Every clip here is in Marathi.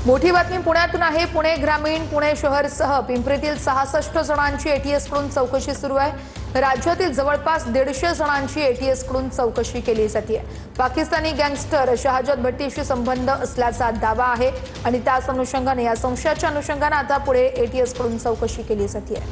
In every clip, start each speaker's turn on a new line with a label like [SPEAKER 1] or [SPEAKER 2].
[SPEAKER 1] मोठी बातमी पुण्यातून आहे। पुणे ग्रामीण, पुणे शहरसह पिंपरीतील 66 जणांची एटीएस कडून चौकशी सुरू आहे। राज्यातील जवळपास 150 जणांची एटीएस कडून चौकशी केली जाते। पाकिस्तानी गँगस्टर शहाजत भट्टीशी संबंध असल्याचा दावा आहे आणि त्याच अनुषंगाने या संशयाच्या अनुषंगाने आता पुढे एटीएस कडून चौकशी केली जाते।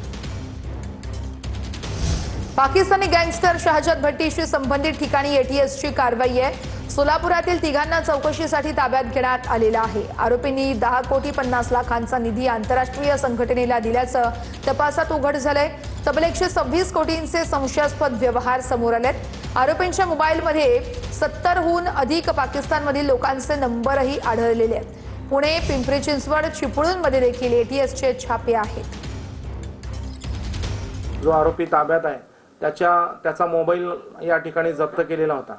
[SPEAKER 1] पाकिस्तानी गँगस्टर शहाजत भट्टीशी संबंधित ठिकाणी एटीएसची कारवाई आहे। सोलापुरातील तिघांना चौकशीसाठी ताब्यात घेण्यात आलेला आहे। आरोपींनी 10,50,00,000 निधी आंतरराष्ट्रीय संघटनेला दिल्याचं तपासात उघड झालंय। तब्बल 126 कोटींचे संशयास्पद व्यवहार समोर आलेत। आरोपींच्या मोबाईलमध्ये 70हून अधिक पाकिस्तानमधील लोकांचे नंबरही आढळलेले आहेत। पुणे, पिंपरी चिंचवड, चिपळूणमध्ये देखील एटीएसचे छापे आहेत।
[SPEAKER 2] जो आरोपी ताब्यात आहे त्याचा मोबाईल या ठिकाणी जप्त केलेला होता।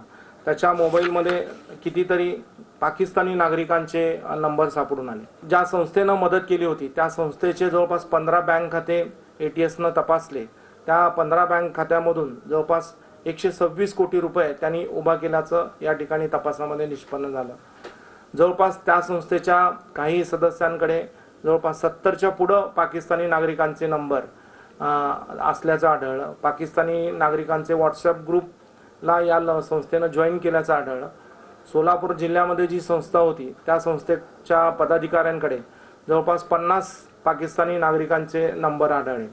[SPEAKER 2] त्याच्या मोबाईलमध्ये कितीतरी पाकिस्तानी नागरिकांचे नंबर सापडून आले। ज्या संस्थेनं मदत केली होती त्या संस्थेचे जवळपास 15 बँक खाते एटीएसनं तपासले। त्या 15 बँक खात्यामधून जवळपास 126 कोटी रुपये त्यांनी उभा केल्याचं या ठिकाणी तपासामध्ये निष्पन्न झालं। जवळपास त्या संस्थेच्या काही सदस्यांकडे जवळपास 70च्या पुढं पाकिस्तानी नागरिकांचे नंबर असल्याचं आढळलं। पाकिस्तानी नागरिकांचे व्हॉट्सअप ग्रुपला या संस्थेनं जॉईन केल्याचं आढळलं। सोलापूर जिल्ह्यामध्ये जी संस्था होती त्या संस्थेच्या पदाधिकाऱ्यांकडे जवळपास 50 पाकिस्तानी नागरिकांचे नंबर आढळले।